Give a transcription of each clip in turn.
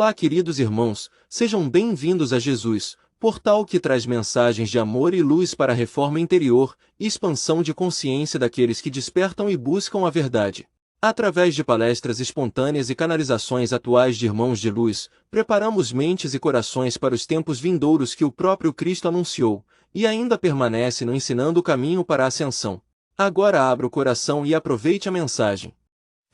Olá, queridos irmãos, sejam bem-vindos a Jesus, portal que traz mensagens de amor e luz para a reforma interior e expansão de consciência daqueles que despertam e buscam a verdade. Através de palestras espontâneas e canalizações atuais de irmãos de luz, preparamos mentes e corações para os tempos vindouros que o próprio Cristo anunciou, e ainda permanece nos ensinando o caminho para a ascensão. Agora abra o coração e aproveite a mensagem.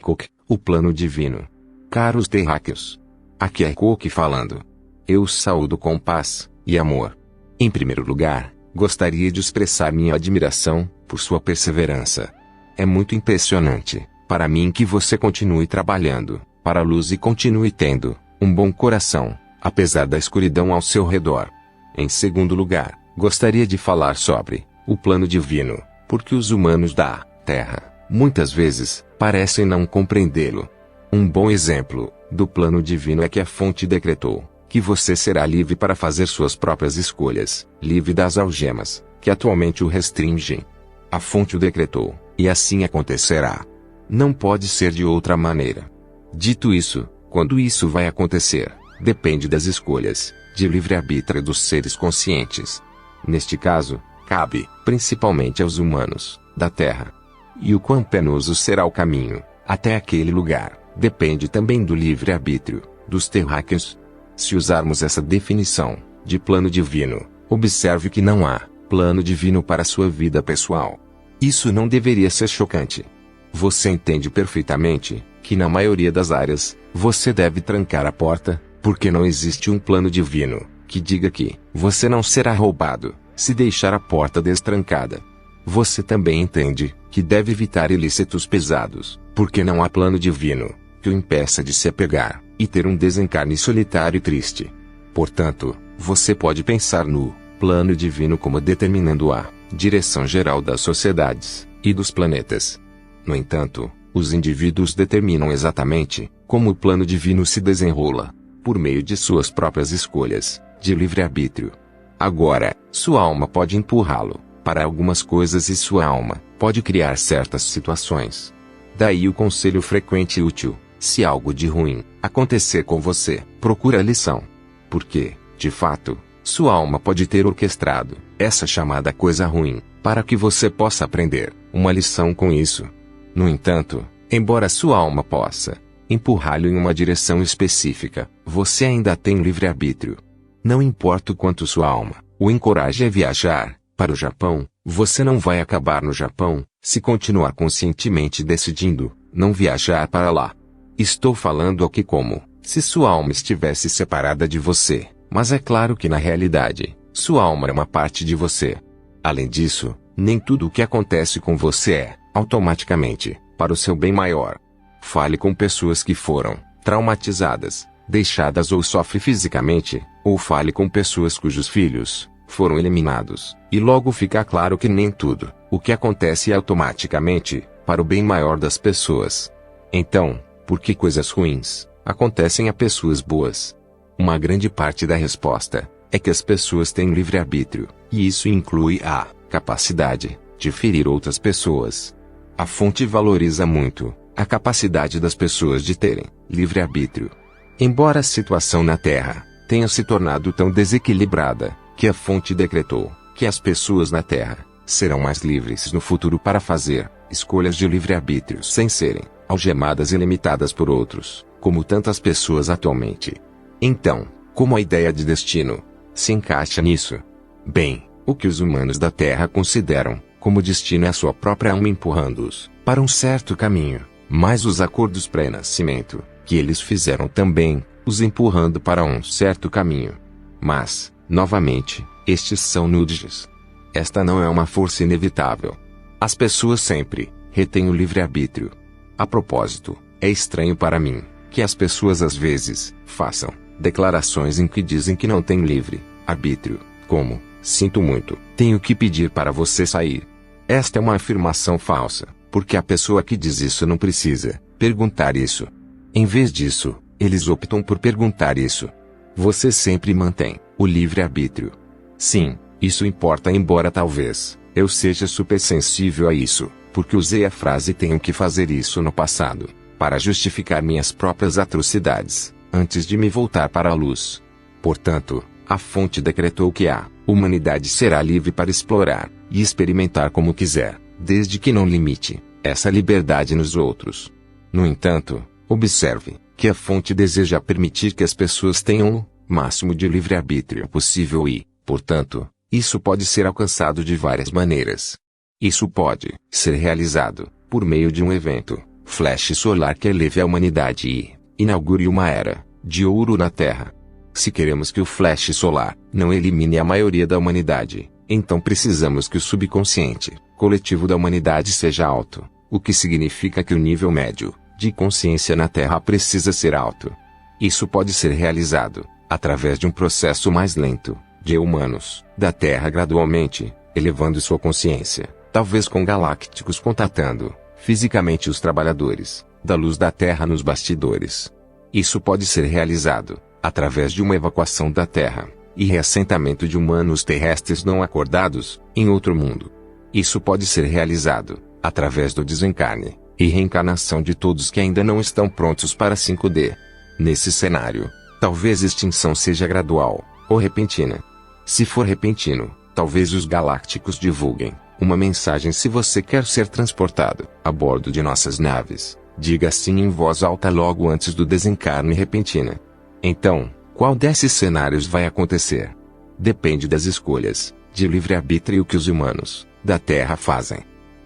Cook, o plano divino. Caros terráqueos. Aqui é Cook falando. Eu os saúdo com paz e amor. Em primeiro lugar, gostaria de expressar minha admiração por sua perseverança. É muito impressionante, para mim, que você continue trabalhando para a luz e continue tendo um bom coração, apesar da escuridão ao seu redor. Em segundo lugar, gostaria de falar sobre o plano divino, porque os humanos da Terra, muitas vezes, parecem não compreendê-lo. Um bom exemplo do plano divino é que a fonte decretou que você será livre para fazer suas próprias escolhas, livre das algemas que atualmente o restringem. A fonte o decretou, e assim acontecerá. Não pode ser de outra maneira. Dito isso, quando isso vai acontecer, depende das escolhas de livre-arbítrio dos seres conscientes. Neste caso, cabe, principalmente aos humanos da Terra. E o quão penoso será o caminho até aquele lugar, depende também do livre-arbítrio dos terráqueos. Se usarmos essa definição de plano divino, observe que não há plano divino para sua vida pessoal. Isso não deveria ser chocante. Você entende perfeitamente que na maioria das áreas, você deve trancar a porta, porque não existe um plano divino que diga que você não será roubado se deixar a porta destrancada. Você também entende que deve evitar ilícitos pesados, porque não há plano divino que o impeça de se apegar e ter um desencarne solitário e triste. Portanto, você pode pensar no plano divino como determinando a direção geral das sociedades e dos planetas. No entanto, os indivíduos determinam exatamente como o plano divino se desenrola, por meio de suas próprias escolhas de livre-arbítrio. Agora, sua alma pode empurrá-lo para algumas coisas e sua alma pode criar certas situações. Daí o conselho frequente e útil: se algo de ruim acontecer com você, procura a lição. Porque, de fato, sua alma pode ter orquestrado essa chamada coisa ruim, para que você possa aprender uma lição com isso. No entanto, embora sua alma possa empurrá-lo em uma direção específica, você ainda tem livre-arbítrio. Não importa o quanto sua alma o encoraje a viajar para o Japão, você não vai acabar no Japão se continuar conscientemente decidindo não viajar para lá. Estou falando aqui como se sua alma estivesse separada de você, mas é claro que na realidade, sua alma é uma parte de você. Além disso, nem tudo o que acontece com você é, automaticamente, para o seu bem maior. Fale com pessoas que foram traumatizadas, deixadas ou sofrem fisicamente, ou fale com pessoas cujos filhos foram eliminados, e logo fica claro que nem tudo o que acontece é automaticamente para o bem maior das pessoas. Então, por que coisas ruins acontecem a pessoas boas? Uma grande parte da resposta é que as pessoas têm livre-arbítrio, e isso inclui a capacidade de ferir outras pessoas. A fonte valoriza muito a capacidade das pessoas de terem livre-arbítrio. Embora a situação na Terra tenha se tornado tão desequilibrada que a fonte decretou que as pessoas na Terra serão mais livres no futuro para fazer escolhas de livre-arbítrio sem serem algemadas e limitadas por outros, como tantas pessoas atualmente. Então, como a ideia de destino se encaixa nisso? Bem, o que os humanos da Terra consideram como destino é a sua própria alma empurrando-os para um certo caminho, mas os acordos pré-nascimento que eles fizeram também os empurrando para um certo caminho. Mas, novamente, estes são nudes. Esta não é uma força inevitável. As pessoas sempre retêm o livre-arbítrio. A propósito, é estranho para mim que as pessoas às vezes façam declarações em que dizem que não têm livre-arbítrio, como: sinto muito, tenho que pedir para você sair. Esta é uma afirmação falsa, porque a pessoa que diz isso não precisa perguntar isso. Em vez disso, eles optam por perguntar isso. Você sempre mantém o livre-arbítrio. Sim, isso importa, embora talvez eu seja supersensível a isso, porque usei a frase tenho que fazer isso no passado, para justificar minhas próprias atrocidades, antes de me voltar para a luz. Portanto, a fonte decretou que a humanidade será livre para explorar e experimentar como quiser, desde que não limite essa liberdade nos outros. No entanto, observe que a fonte deseja permitir que as pessoas tenham o máximo de livre-arbítrio possível e, portanto, isso pode ser alcançado de várias maneiras. Isso pode ser realizado por meio de um evento flash solar que eleve a humanidade e inaugure uma era de ouro na Terra. Se queremos que o flash solar não elimine a maioria da humanidade, então precisamos que o subconsciente coletivo da humanidade seja alto, o que significa que o nível médio de consciência na Terra precisa ser alto. Isso pode ser realizado através de um processo mais lento de humanos da Terra gradualmente elevando sua consciência, talvez com galácticos contatando fisicamente os trabalhadores da luz da Terra nos bastidores. Isso pode ser realizado através de uma evacuação da Terra e reassentamento de humanos terrestres não acordados em outro mundo. Isso pode ser realizado através do desencarne e reencarnação de todos que ainda não estão prontos para 5D. Nesse cenário, talvez a extinção seja gradual ou repentina. Se for repentino, talvez os galácticos divulguem uma mensagem: se você quer ser transportado a bordo de nossas naves, diga sim em voz alta logo antes do desencarne repentina. Então, qual desses cenários vai acontecer? Depende das escolhas de livre-arbítrio que os humanos da Terra fazem.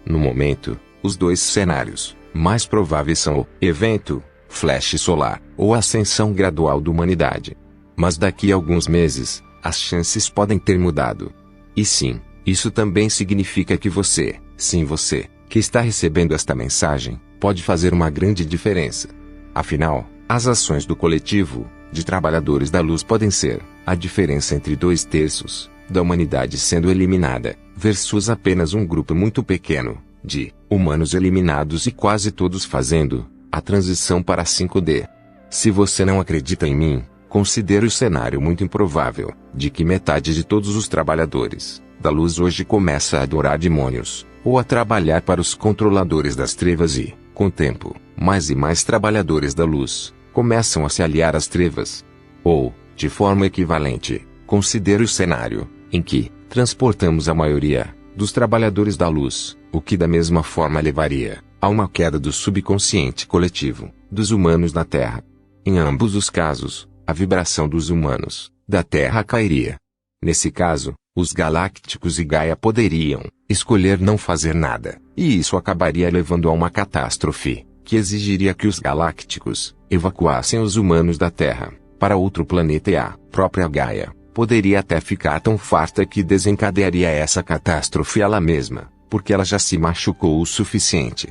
No momento, os dois cenários mais prováveis são o evento flash solar ou a ascensão gradual da humanidade. Mas daqui a alguns meses, as chances podem ter mudado. E sim, isso também significa que você, sim você, que está recebendo esta mensagem, pode fazer uma grande diferença. Afinal, as ações do coletivo de trabalhadores da luz podem ser a diferença entre 2/3 da humanidade sendo eliminada versus apenas um grupo muito pequeno de humanos eliminados e quase todos fazendo a transição para 5D. Se você não acredita em mim, considere o cenário muito improvável de que metade de todos os trabalhadores da luz hoje começa a adorar demônios ou a trabalhar para os controladores das trevas e, com o tempo, mais e mais trabalhadores da luz começam a se aliar às trevas. Ou, de forma equivalente, considere o cenário em que transportamos a maioria dos trabalhadores da luz, o que da mesma forma levaria a uma queda do subconsciente coletivo dos humanos na Terra. Em ambos os casos, a vibração dos humanos da Terra cairia. Nesse caso, os galácticos e Gaia poderiam escolher não fazer nada, e isso acabaria levando a uma catástrofe que exigiria que os galácticos evacuassem os humanos da Terra para outro planeta, e a própria Gaia poderia até ficar tão farta que desencadearia essa catástrofe ela mesma, porque ela já se machucou o suficiente.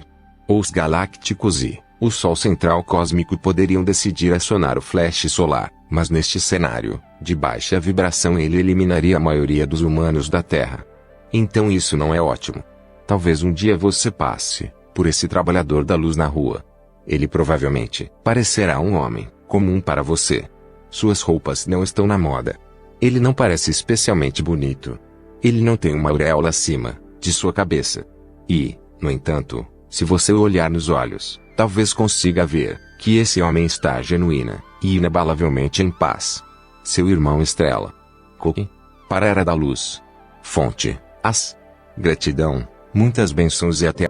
Ou os galácticos e o Sol Central Cósmico poderiam decidir acionar o flash solar, mas neste cenário de baixa vibração ele eliminaria a maioria dos humanos da Terra. Então isso não é ótimo. Talvez um dia você passe por esse trabalhador da luz na rua. Ele provavelmente parecerá um homem comum para você. Suas roupas não estão na moda. Ele não parece especialmente bonito. Ele não tem uma auréola acima de sua cabeça. E, no entanto, se você o olhar nos olhos, talvez consiga ver que esse homem está genuína e inabalavelmente em paz. Seu irmão Estrela. Cookie. Para a Era da Luz. Fonte. As. Gratidão. Muitas bênçãos e até.